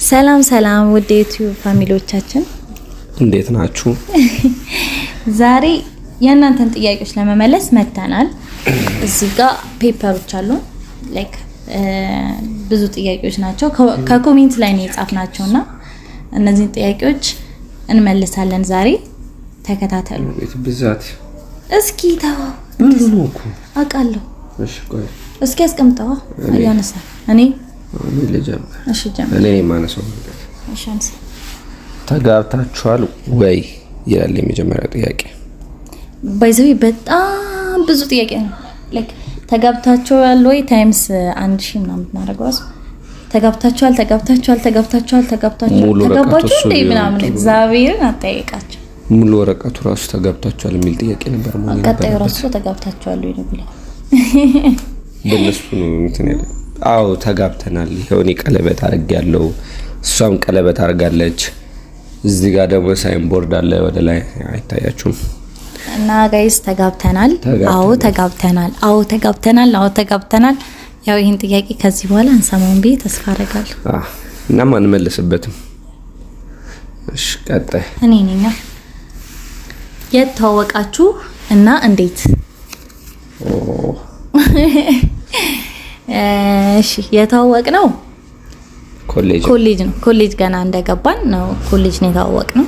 ሰላም ሰላም ውድ ዩቲዩብ ፋሚሊዎቻችን እንዴት ናችሁ? ዛሬ የእናንተን ጥያቄዎች ለመመለስ መተናል። እዚህ ጋር ፔፐሮች አሉ ላይክ ብዙ ጥያቄዎች ናቸው ከኮሜንት ላይ ነው የጻፍናቸውና እነዚህን ጥያቄዎች እንመልሳለን ዛሬ ተከታተሉ። ብዛት እስኪ ታው ምንድነውኩ አቃለሁ። እሺ ቆይ እስኪ አስቀምጣው አያነሳ እኔ ለጀምር እሺ ጀምር እኔ ማነሰው እሺ አንተ ተጋብታችኋል ወይ ይላል የመጀመሪያው ጥያቄ። ባይዘው በጣም ብዙ ጥያቄ ነው ላይክ ተጋብታችኋል ወይ ታይምስ 1000 ምናምን ማድረጋውስ ተጋብታችኋል ተጋብታችሁ እንዴ ምናምን እግዚአብሔርን አጠያየቃቸው። ሙሉ ወረቀቱ ራሱ ተጋብታችኋል የሚል ጥያቄ ነበር ማለት ነው። ቀጣዩ ራሱ ተጋብታችኋል ወይ ነው ብለው በእነሱ ነው እንትን ያለ። አዎ ተጋብተናል። ይሄውኒ ቀለበት አርጋለሁ እሷም ቀለበት አርጋለች። እዚህ ጋር ደግሞ ሳይን ቦርድ አለ ወደ ላይ አይታያችሁም? እና ጋይስ ተጋብተናል። አዎ ተጋብተናል። ያው ይሄን ጥያቄ ከዚህ በኋላ እንሰማውን ቤት ተስፋ አደርጋለሁ። እና ማን መለስበትም። እሺ ቀጣይ እኔ ነኝ። የተዋወቃችሁ እና እንዴት? እሺ የተዋወቅነው ኮሌጅ ገና እንደገባን ነው። ኮሌጅ ነው የተዋወቅነው።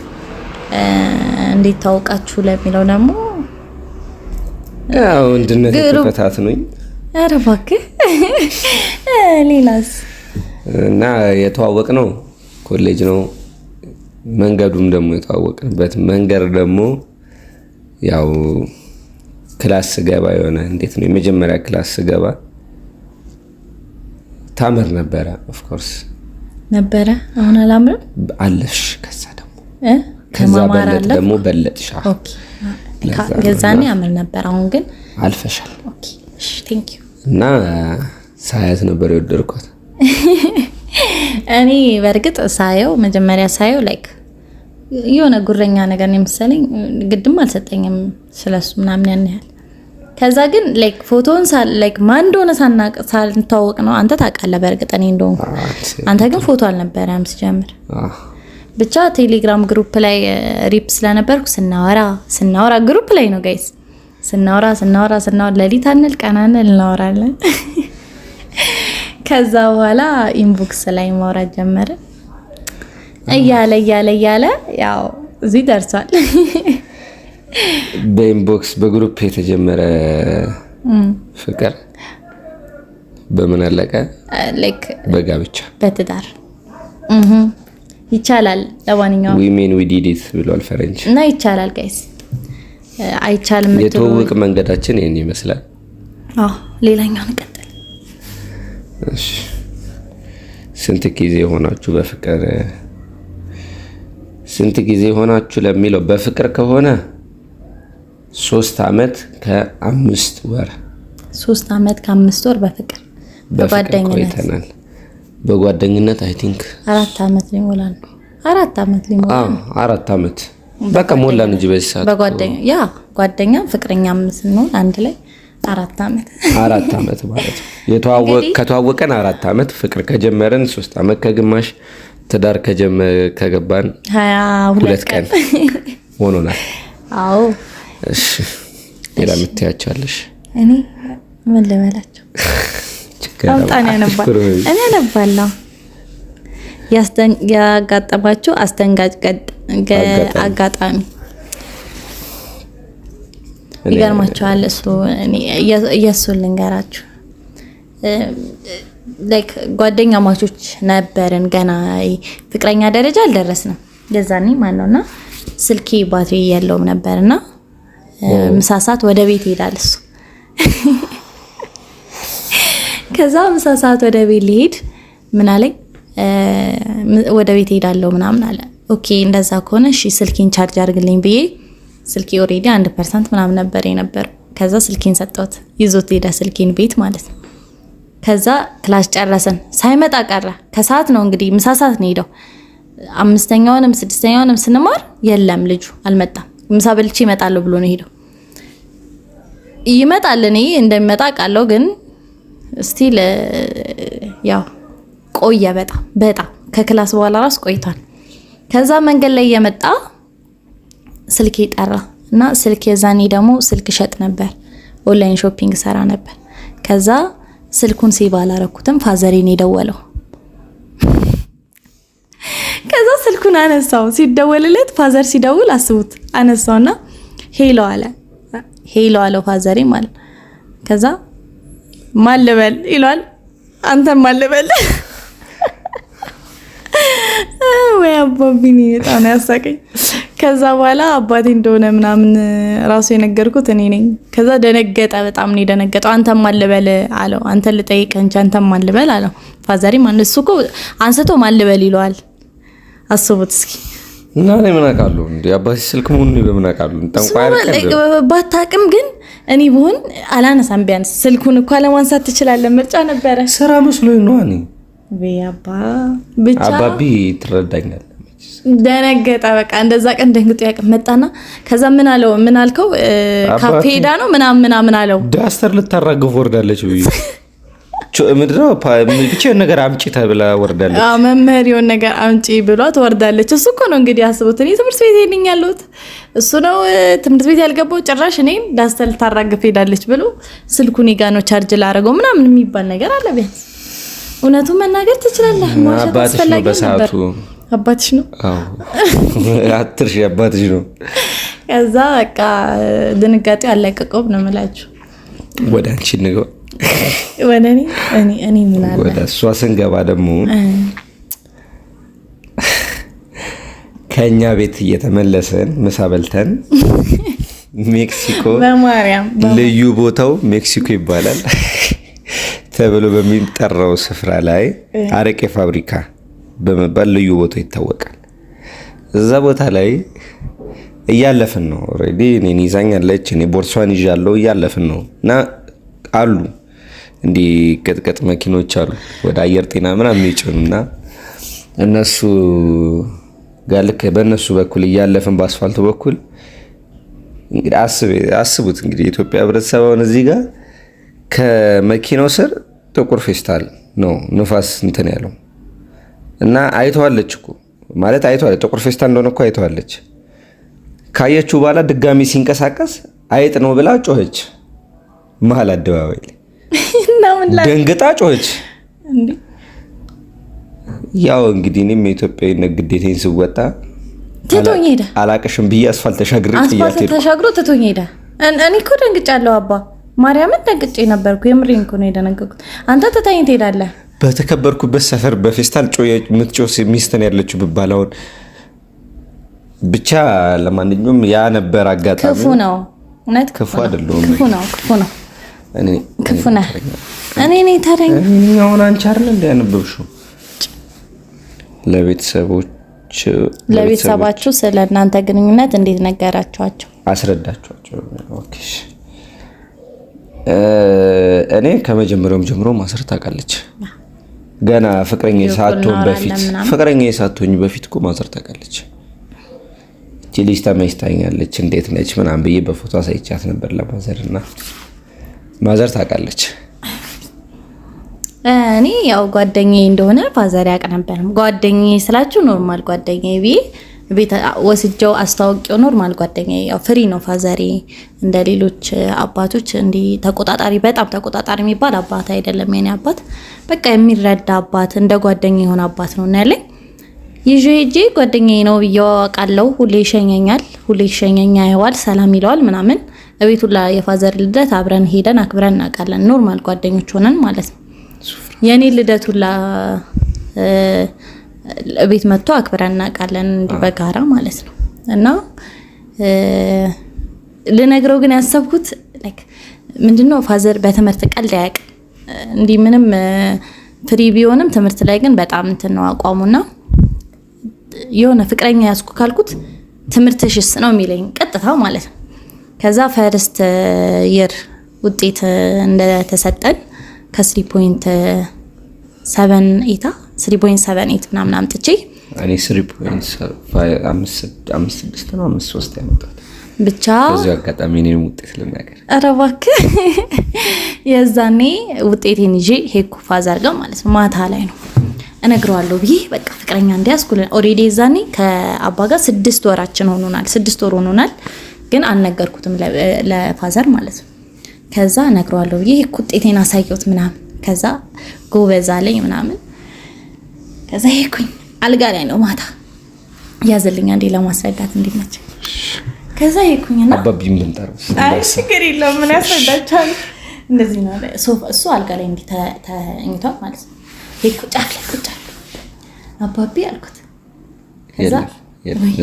እንዴት ታወቃችሁ ለሚለው ደግሞ ያው እንድነት ተፈታትነኝ። ኧረ እባክህ ሌላስ? እና የተዋወቅነው ኮሌጅ ነው። መንገዱም ደግሞ የተዋወቅንበት መንገድ ደግሞ ያው ክላስ ገባ የሆነ እንዴት ነው የመጀመሪያ ክላስ ገባ ታምር ነበረ። ኦፍ ኮርስ ነበረ። አሁን አላምርም አለሽ። ከዛ ደግሞ በለጥሻ። ኦኬ ገዛኔ አምር ነበር። አሁን ግን አልፈሻል። ኦኬ እሺ ቴንክ ዩ። እና ሳያት ነበር የወደድኳት። እኔ በርግጥ መጀመሪያ ሳየው ላይክ የሆነ ጉረኛ ነገር ነው መሰለኝ። ግድም አልሰጠኝም ስለሱ ምናምን ያን ያህል። ከዛ ግን ላይክ ፎቶውን ላይክ ማን እንደሆነ ሳንተዋወቅ ነው። አንተ ታውቃለህ በርግጥ እኔ እንደሆነ። አንተ ግን ፎቶ አልነበረም ሲጀምር። ብቻ ቴሌግራም ግሩፕ ላይ ሪፕ ስለነበርኩ ስናወራ ግሩፕ ላይ ነው ጋይስ። ስናወራ ለሊት አንል ቀን አንል እናወራለን። ከዛ በኋላ ኢንቦክስ ላይ ማውራት ጀመረ። እያለ ያው እዚህ ደርሷል። በኢንቦክስ በግሩፕ የተጀመረ ፍቅር በምን አለቀ? ላይክ በጋብቻ በትዳር ይቻላል። ለማንኛውም ዊሜን ዊ ዲድ ኢት ብሏል ፈረንጅ። እና ይቻላል ጋይስ። አይቻልም የተዋወቅ መንገዳችን ይሄን ይመስላል። ሌላኛው እንቀጥል። እሺ ስንት ጊዜ ሆናችሁ በፍቅር? ስንት ጊዜ ሆናችሁ ለሚለው በፍቅር ከሆነ 3 አመት ከ5 ወር 3 አመት ከ5 ወር በፍቅር ቆይተናል። በጓደኝነት አይ ቲንክ 4 አመት ሊሞላን 4 አመት በቃ ሞላን እንጂ በዚህ ሰዓት ጓደኛ ፍቅረኛም ስንሆን አንድ ላይ 4 አመት ማለት ከተዋወቀን 4 አመት ፍቅር ከጀመረን 3 አመት ከግማሽ ትዳር ከገባን 22 ቀን ሆኖናል። አዎ እሺ ሌላ ምትያቻለሽ? እኔ ምን ልበላችሁ? አውጣኔ አነባለሁ። ያጋጠማችሁ አስተንጋጭ አጋጣሚ ይገርማችኋል። እየሱን ልንገራችሁ። ላይክ ጓደኛ ማቾች ነበርን። ገና ፍቅረኛ ደረጃ አልደረስንም። የዛኔ ማነውና ስልኬ ባትሪ የለውም ነበርና ምሳሳት ወደ ቤት ሄዳል እሱ። ከዛ ምሳሳት ወደ ቤት ሊሄድ ምን አለኝ? ወደ ቤት ሄዳለሁ ምናምን አለ። ኦኬ እንደዛ ከሆነ እሺ ስልኬን ቻርጅ አድርግልኝ ብዬ ስልኬ ኦሬዲ 1% ምናምን ነበር። ከዛ ስልኬን ሰጠሁት። ይዞት ሄዳ ስልኬን ቤት ማለት ነው። ከዛ ክላስ ጨረሰን። ሳይመጣ ቀረ። ከሰዓት ነው እንግዲህ ምሳ ሰዓት ነው ሄደው። 5ኛውንም 6ኛውንም ስንማር የለም ልጁ አልመጣም። ምሳ በልቼ እመጣለሁ ብሎ ነው ሄደው። ይመጣል እኔ እንደሚመጣ ቃለው ግን ስቲል ያው ቆየ በጣም ከክላስ በኋላ ራሱ ቆይቷል። ከዛ መንገድ ላይ የመጣ ስልኬ ጠራ እና ስልክ የዛኔ ደግሞ ስልክ ሸጥ ነበር፣ ኦንላይን ሾፒንግ ሰራ ነበር። ከዛ ስልኩን ሴቭ አላረኩትም፣ ፋዘሬን የደወለው። ከዛ ስልኩን አነሳው፣ ሲደወልለት ፋዘር ሲደውል አስቡት፣ አነሳውና ሄሎ አለ። ሄሎ አለው ፋዘሬ ማለት። ከዛ ማልበል ይሏል፣ አንተም ማልበል ወይ አባቢኒ በጣም ያሳቀኝ። ከዛ በኋላ አባቴ እንደሆነ ምናምን ራሱ የነገርኩት እኔ ነኝ። ከዛ ደነገጠ፣ በጣም ነው የደነገጠው። አንተም ማልበል አለው፣ አንተ ልጠይቅ እንጂ አንተም ማልበል አለው ፋዘሬ ማለት። እሱ እኮ አንስቶ ማልበል ይለዋል። አስቡት እስኪ። እና እኔ ምን አውቃለሁ እንዴ አባቴ ስልክ ምን ነው በምን አውቃለሁ? ጠንቋይ አይደለም ባታውቅም፣ ግን እኔ ብሆን አላነሳም። ቢያንስ ስልኩን እኮ ለማንሳት ትችላለህ። ምርጫ ነበረ። ስራ መስሎኝ ነው እኔ በያባ ብቻ አባቢ ትረዳኛለህ። ደነገጠ። በቃ እንደዛ ቀን ደንግጦ ያውቅም። መጣና ከዛ ምን አለው? ምን አልከው? ካፌ ሄዳ ነው ምናምን አለው። ዳስተር ልታራግፍ ወርዳለች ብዬ ምድረው ብቻ ነገር አምጪ ተብላ ወርዳለች። መምህር የሆነ ነገር አምጪ ብሏት ወርዳለች። እሱ እኮ ነው እንግዲህ አስቡት። እኔ ትምህርት ቤት ሄድኝ ያለሁት እሱ ነው ትምህርት ቤት ያልገባው። ጭራሽ እኔ ዳስተር ልታራግፍ ሄዳለች ብሎ ስልኩን ጋ ነው ቻርጅ ላደረገው ምናምን የሚባል ነገር አለ። ቢያንስ እውነቱን መናገር ትችላለህ። ማውሸት አስፈላጊ ነበር። አባትሽ ነው? አዎ አትርሽ፣ አባትሽ ነው። ከዛ በቃ ድንጋጤው አለቀቀው ነው የምላችሁ። ወደ አንቺ እንገባ። ወደ እኔ ምን አለ ወደ እሷ ስንገባ ደግሞ ከኛ ቤት እየተመለሰን ምሳ በልተን ሜክሲኮ በማርያም ልዩ ቦታው ሜክሲኮ ይባላል ተብሎ በሚጠራው ስፍራ ላይ አረቄ ፋብሪካ በመባል ልዩ ቦታው ይታወቃል። እዛ ቦታ ላይ እያለፍን ነው። ኦሬዲ እኔን ይዛኛለች፣ እኔ ቦርሷን ይዣለሁ። እያለፍን ነው እና አሉ እንዲህ ቀጥቀጥ መኪኖች አሉ ወደ አየር ጤና ምናምን የሚጭኑና እነሱ ጋር ልክ በእነሱ በኩል እያለፍን በአስፋልቱ በኩል እንግዲህ አስቡት እንግዲህ የኢትዮጵያ ህብረተሰባውን እዚህ ጋር ከመኪናው ስር ጥቁር ፌስታል ነው ንፋስ እንትን ያለው እና አይተዋለች እኮ ማለት አይተዋለች። ጥቁር ፌስታል እንደሆነ እኮ አይተዋለች። ካየችው በኋላ ድጋሚ ሲንቀሳቀስ አይጥ ነው ብላ ጮኸች። መሀል አደባባይ ላይ ደንግጣ ጮኸች። ያው እንግዲህ እኔም የኢትዮጵያዊነት ግዴታዬን ስወጣ ትቶኝ ሄደ። አላቅሽም ብዬ አስፋልት ተሻግሬ አስፋልት ተሻግሮ ትቶኝ ሄደ። እኔ እኮ ደንግጫለሁ አባ ማርያምን ደንግጬ ነበርኩ። የምሬን እኮ ነው የደነገጥኩት። አንተ ትተኸኝ ትሄዳለህ። በተከበርኩበት ሰፈር በፌስታል የምትጮህ ሚስትን ያለችው ብባላውን ብቻ። ለማንኛውም ያ ነበር አጋጣሚ። ክፉ ነው እውነት፣ ክፉ አይደለም። ክፉ ነው ክፉ ነህ። እኔ ታዲያ አሁን አንቺ አይደል እንደ ያነበብሽው ለቤተሰባችሁ ስለ እናንተ ግንኙነት እንዴት ነገራችኋቸው? አስረዳችኋቸው? ኦኬ። እኔ ከመጀመሪያውም ጀምሮ ማስር ታውቃለች። ገና ፍቅረኛ ሳትሆኝ በፊት እኮ ማስር ታውቃለች። እቺ ልጅ ተመችታኛለች እንዴት ነች ምናምን ብዬ በፎቶ አሳይቻት ነበር ለማዘርና ማዘር ታውቃለች። እኔ ያው ጓደኛዬ እንደሆነ ፋዘር ያውቅ ነበር። ጓደኛዬ ስላችሁ ኖርማል ጓደኛዬ ቤት ወስጀው አስተዋውቂው ኖርማል ጓደኛዬ። ያው ፍሪ ነው ፋዘሬ፣ እንደ ሌሎች አባቶች እንዲህ ተቆጣጣሪ፣ በጣም ተቆጣጣሪ የሚባል አባት አይደለም የኔ አባት። በቃ የሚረዳ አባት፣ እንደ ጓደኛ የሆነ አባት ነው እና ያለኝ ይዤ ሄጄ ጓደኛዬ ነው ብዬው አውቃለሁ። ሁሌ ይሸኘኛል፣ ሁሌ ይሸኘኛ ይዋል፣ ሰላም ይለዋል ምናምን። እቤቱ የፋዘር ልደት አብረን ሄደን አክብረን እናውቃለን። ኖርማል ጓደኞች ሆነን ማለት ነው። የኔ ልደት ሁላ ቤት መጥቶ አክብረን እናውቃለን እንዲህ በጋራ ማለት ነው። እና ልነግረው ግን ያሰብኩት ላይክ ምንድነው ፋዘር በትምህርት ቀልድ አያውቅም። እንዲህ ምንም ፍሪ ቢሆንም ትምህርት ላይ ግን በጣም እንትን ነው አቋሙና የሆነ ፍቅረኛ ያስኩ ካልኩት ትምህርትሽስ ነው የሚለኝ ቀጥታ ማለት ነው። ከዛ ፈርስት ይር ውጤት እንደተሰጠን ከ3.78 ምናምን አምጥቼ እኔ 3.56 ነው 5.3 ያመጣት ብቻ። በዚህ አጋጣሚ እኔም ውጤት ልናገር። ኧረ እባክህ የዛኔ ውጤቴን ይዤ ሄድኩ ፋዘር ጋር ማለት ነው። ማታ ላይ ነው እነግረዋለሁ ብዬ በቃ ፍቅረኛ እንዲያስኩልን ኦሬዲ ዛኔ ከአባ ጋር 6 ወራችን ሆኖናል። 6 ወር ሆኖናል፣ ግን አልነገርኩትም ለፋዘር ማለት ነው። ከዛ እነግረዋለሁ ብዬ ውጤቴን አሳየሁት ምናምን። ከዛ ጎበዝ አለኝ ምናምን። ከዛ ሄድኩኝ አልጋ ላይ ነው ማታ ያዘልኛ እንዴ ለማስረዳት እንዲመች። ከዛ ሄድኩኝና አባቢም ልንጠርስ አይ ችግር የለውም ምን ያስረዳቻል እንደዚህ ነው። እሱ አልጋ ላይ እንዲህ ተኝቷል ማለት ነው። ሄድኩ ጫፍ ላይ ቁጭ አልኩ። አባቢ አልኩት። ከዛ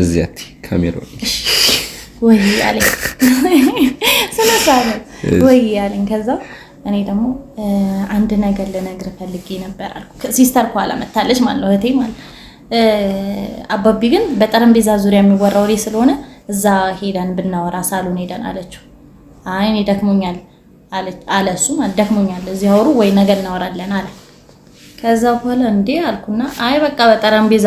እዚያት ካሜራ ወይ አለኝ ስለሳለ ወይ አለኝ። ከዛ እኔ ደግሞ አንድ ነገር ልነግር ፈልጌ ነበር አልኩ። ሲስተር ኋላ መታለች ማለት ነው እህቴ ማለት። አባቢ ግን በጠረጴዛ ዙሪያ የሚወራ ወሬ ስለሆነ እዛ ሄደን ብናወራ ሳሎን ሄደን አለችው። አይ እኔ ደክሞኛል አለ እሱ ማለት ደክሞኛል እዚህ አወሩ ወይ ነገር እናወራለን አለ። ከዛ በኋላ እንዴ አልኩና አይ በቃ በጠረጴዛ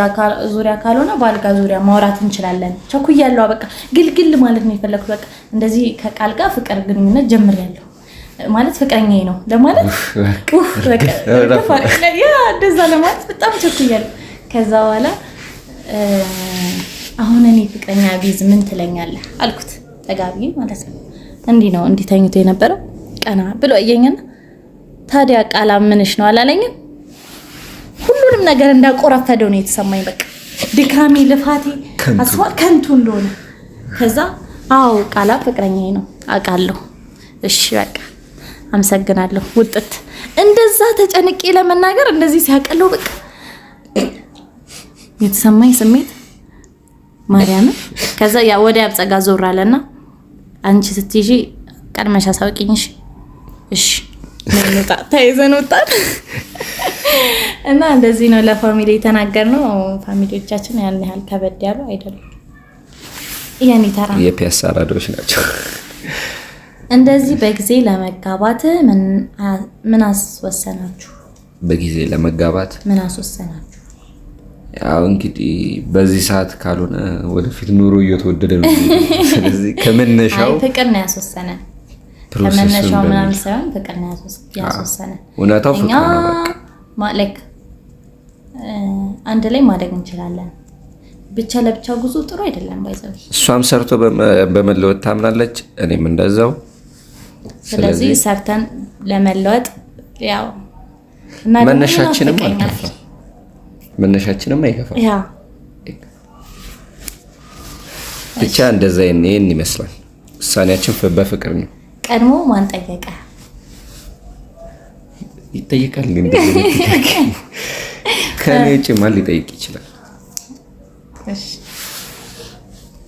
ዙሪያ ካልሆነ ባልጋ ዙሪያ ማውራት እንችላለን ቸኩያለሁ በቃ ግልግል ማለት ነው የፈለኩት በቃ እንደዚህ ከቃል ጋር ፍቅር ግንኙነት ጀምሬያለሁ ማለት ፍቅረኛዬ ነው ለማለት በቃ ያ እንደዛ ለማለት በጣም ቸኩያለሁ። ከዛ በኋላ አሁን እኔ ፍቅረኛ ቢዝ ምን ትለኛለህ አልኩት። ተጋቢ ማለት ነው እንዲህ ነው እንዲህ ተኝቶ የነበረው ቀና ብሎ አየኝና ታዲያ ቃላ ምንሽ ነው አላለኝም። ሁሉንም ነገር እንዳቆረፈደው ነው የተሰማኝ። በቃ ድካሜ ልፋቴ አስዋል ከንቱ እንደሆነ። ከዛ አዎ ቃላ ፍቅረኛዬ ነው አውቃለሁ። እሺ በቃ አመሰግናለሁ ውጥት እንደዛ ተጨንቄ ለመናገር እንደዚህ ሲያቀለው በቃ የተሰማኝ ስሜት ማርያም። ከዛ ያ ወደ አብጸጋ ዞር አለና አንቺ ስትይጂ ቀድመሽ አሳውቂኝ እሺ ምን ተይዘን ወጣን እና እንደዚህ ነው ለፋሚሊ የተናገርነው። ፋሚሊዎቻችን ያን ያህል ከበድ ያሉ አይደሉም። ያኔ ተራ የፒያሳ አራዶች ናቸው። እንደዚህ በጊዜ ለመጋባት ምን አስወሰናችሁ? በጊዜ ለመጋባት ምን አስወሰናችሁ? ያው እንግዲህ በዚህ ሰዓት ካልሆነ ወደፊት ኑሮ እየተወደደ ነው። ስለዚህ ከመነሻው ፍቅር ነው ያስወሰነን። ከመነሻው ምናምን ሳይሆን ፍቅር ነው ያስወሰነን። እውነታው ፍቅር ነው በቃ ማለት አንድ ላይ ማደግ እንችላለን። ብቻ ለብቻ ጉዞ ጥሩ አይደለም ባይዘው። እሷም ሰርቶ በመለወጥ ታምናለች፣ እኔም እንደዛው። ስለዚህ ሰርተን ለመለወጥ ያው እና መነሻችንም አይከፋም። መነሻችንም አይከፋም። ያ ብቻ እንደዛ ይሄን ይመስላል። ውሳኔያችን በፍቅር ነው። ቀድሞ ማን ጠየቀ? ይጠይቃል እንደዚህ ከኔ ውጭ ማን ሊጠይቅ ይችላል? እሺ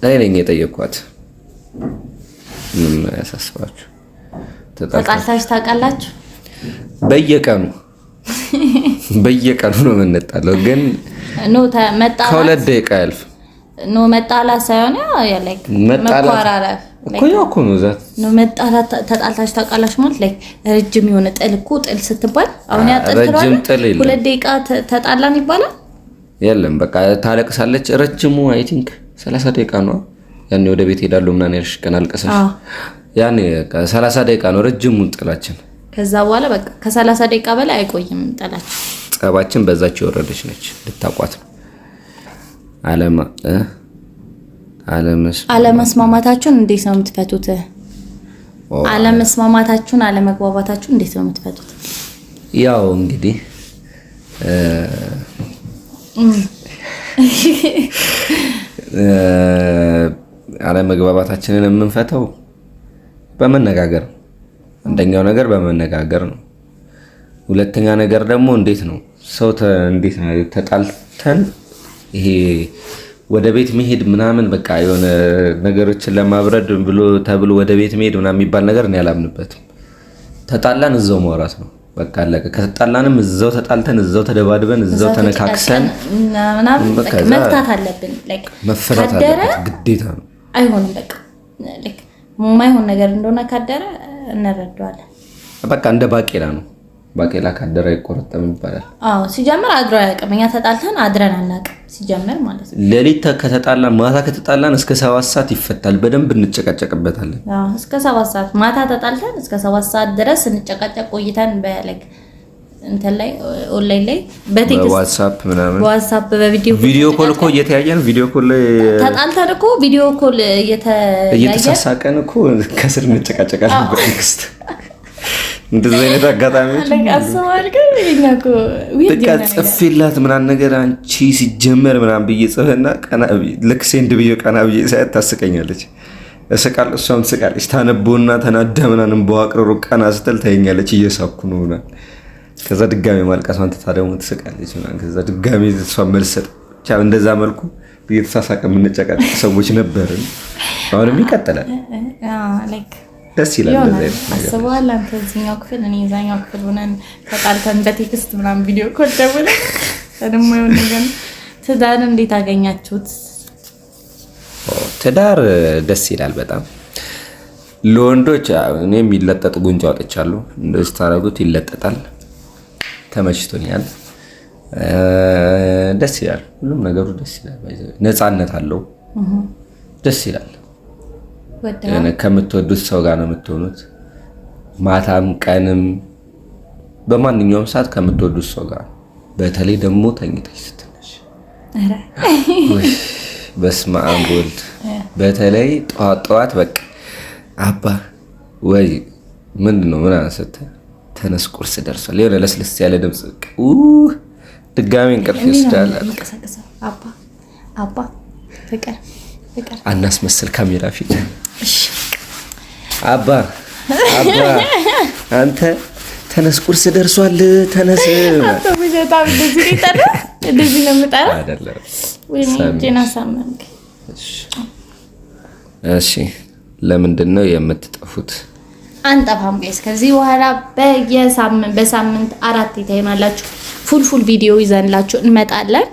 እኔ ነኝ የጠየኳት። ምን ያሳስባችሁ? ተጣልታችሁ ታውቃላችሁ? በየቀኑ ነው የምንጣለው፣ ግን መጣላት ከሁለት ደቂቃ ያልፍ መጣላት ሳይሆን ያ ላይክ መቆራረፍ እኮ ነው ዛት መጣላት። ተጣልታችሁ ታውቃላችሁ ማለት ላይክ ረጅም የሆነ ጥል ስትባል አሁን ያ ጥል ረጅም ጥል 2 ደቂቃ ተጣላን ይባላል? የለም በቃ ታለቅሳለች። ረጅሙ አይ ቲንክ 30 ደቂቃ ነው። ያኔ ወደ ቤት ሄዳለሁ ምናምን ያልሽ ቀን አልቀሰሽ። ያኔ 30 ደቂቃ ነው ረጅሙ ጥላችን። ከዛ በኋላ በቃ ከ30 ደቂቃ በላይ አይቆይም ጥላችን። ጸባችን በዛች የወረደች ነች ልታቋት ነው። አለመስማማታችሁን እንዴት ነው የምትፈቱት? አለመስማማታችሁን አለመግባባታችሁን እንዴት ነው የምትፈቱት? ያው እንግዲህ አለመግባባታችንን የምንፈታው በመነጋገር ነው። አንደኛው ነገር በመነጋገር ነው። ሁለተኛ ነገር ደግሞ እንዴት ነው ሰው እንዴት ነው ተጣልተን ይሄ ወደ ቤት መሄድ ምናምን በቃ የሆነ ነገሮችን ለማብረድ ተብሎ ወደ ቤት መሄድ ምናምን የሚባል ነገር እኔ አላምንበትም። ተጣላን እዛው ማውራት ነው በቃ አለቀ። ከተጣላንም እዛው ተጣልተን እዛው ተደባድበን እዛው ተነካክሰን ምናምን መፍታት አለብን። ላይክ መፈታት አለበት ግዴታ ነው። አይሆንም በቃ ላይክ የማይሆን ነገር እንደሆነ ካደረ እንረዳዋለን። በቃ እንደ ባቄላ ነው። ባቄላ ካደረ አይቆረጠም ይባላል። አዎ ሲጀምር አድሮ አያውቅም። እኛ ተጣልተን አድረን አናውቅም ሲጀምር ማለት ነው። ሌሊት ከተጣላን ማታ ከተጣላን እስከ 7 ሰዓት ይፈታል። በደንብ እንጨቃጨቅበታለን። አዎ እስከ 7 ሰዓት ማታ ተጣልተን እስከ 7 ሰዓት ድረስ እንጨቃጨቅ ቆይተን በለክ እንትን ላይ ኦንላይን ላይ በቴክስት በዋትስአፕ ምናምን በዋትስአፕ በቪዲዮ ኮል እኮ እየተያየን ቪዲዮ ኮል ላይ ተጣልተን እኮ ቪዲዮ ኮል እየተሳሳቀን እኮ ከስር እንጨቃጨቃለን በቴክስት እንደዚህ አይነት አጋጣሚዎች ለቃሰዋል ግን እኛኮ በቃ ጽፌላት ምናምን ነገር አንቺ ሲጀመር ምናምን ብዬ ጽፈና ቀና ልክ ሴንድ ብዬ ቀና ብዬ ሳይት ታስቀኛለች እስቃል እሷም ትስቃለች ታነቦና ተናዳ ምናምን በዋቅረሩ ቀና ስትል ታየኛለች እየሳኩ ነው ምናምን ከዛ ድጋሚ ማልቀሷን ተታደሙ ትስቃለች ምናምን ከዛ ድጋሚ እሷ መልሰጥ ቻው እንደዛ መልኩ እየተሳሳቀ ምንጨቃጨቅ ሰዎች ነበርን አሁንም ይቀጥላል ላይክ ደስ ይላል እንደዚህ አስበዋል አንተ እዚህኛው ክፍል እኔ እዛኛው ክፍል ሆነን ተጣልተን በቴክስት ምናምን ቪዲዮ ኮል ደውለን ደግሞ የሆነ ነገር ትዳር እንዴት አገኛችሁት? ትዳር ደስ ይላል በጣም ለወንዶች እኔ የሚለጠጥ ጉንጭ አውጥቻለሁ እንደዚህ ታረጉት ይለጠጣል ተመችቶኛል ደስ ይላል ሁሉም ነገሩ ደስ ይላል ነፃነት አለው ደስ ይላል ከምትወዱት ሰው ጋር ነው የምትሆኑት ማታም ቀንም በማንኛውም ሰዓት ከምትወዱት ሰው ጋር በተለይ ደግሞ ተኝተሽ ስትነሽ በስመ አብ ወልድ በተለይ ጠዋት በቃ አባ ወይ ምንድነው ምናምን ስትል ተነስ ቁርስ ደርሷል የሆነ ለስለስ ያለ ድምጽ ድጋሚ እንቅልፍ ይወስዳል አባ ፍቅር አናስመስል ካሜራ ፊት አባ አንተ ተነስ ቁርስ ደርሷል ተነስ አንተ በጣም እንደዚህ ነው የምጠራው አይደለም ወይኔ ጄና ሳመንክ እሺ ለምንድን ነው የምትጠፉት አንጠፋም ጋይስ ከዚህ በኋላ በሳምንት 4 ታይማላችሁ ፉል ቪዲዮ ይዘንላችሁ እንመጣለን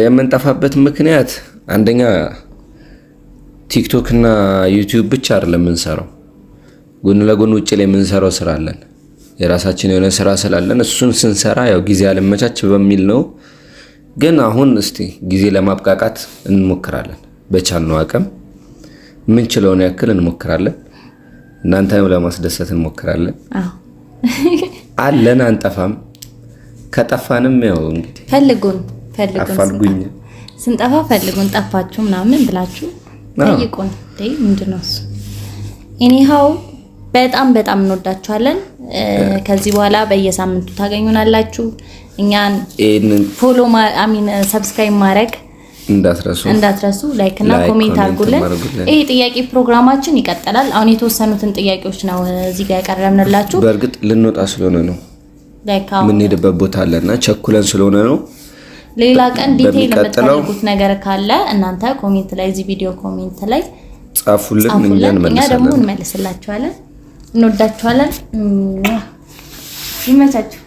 የምንጠፋበት ምክንያት አንደኛ ቲክቶክ እና ዩቲዩብ ብቻ አይደለም የምንሰራው ጎን ለጎን ውጭ ላይ የምንሰራው ስራ አለን የራሳችን የሆነ ስራ ስላለን እሱን ስንሰራ ያው ጊዜ አለመቻች በሚል ነው ግን አሁን እስቲ ጊዜ ለማብቃቃት እንሞክራለን በቻልነው አቅም ምን ችለውን ያክል እንሞክራለን እናንተንም ለማስደሰት እንሞክራለን አለን አንጠፋም ከጠፋንም ያው እንግዲህ ፈልጉን አፋልጉኝ ስንጠፋ ፈልጉን ጠፋችሁ ምናምን ብላችሁ ጠይቁን ምንድነው እሱ ኤኒሃው በጣም እንወዳችኋለን ከዚህ በኋላ በየሳምንቱ ታገኙናላችሁ እኛን ፎሎ ሰብስክራይብ ማድረግ እንዳትረሱ ላይክ እና ኮሜንት አድርጉልን ይሄ ጥያቄ ፕሮግራማችን ይቀጥላል አሁን የተወሰኑትን ጥያቄዎች ነው እዚህ ጋር ያቀረብንላችሁ በእርግጥ ልንወጣ ስለሆነ ነው ምን ሄደበት ቦታ አለና ቸኩለን ስለሆነ ነው ሌላ ቀን ዲቴይል የምትፈልጉት ነገር ካለ እናንተ ኮሜንት ላይ እዚህ ቪዲዮ ኮሜንት ላይ ጻፉልን እኛ ደግሞ እንመልስላችኋለን እንወዳችኋለን ይመቻችሁ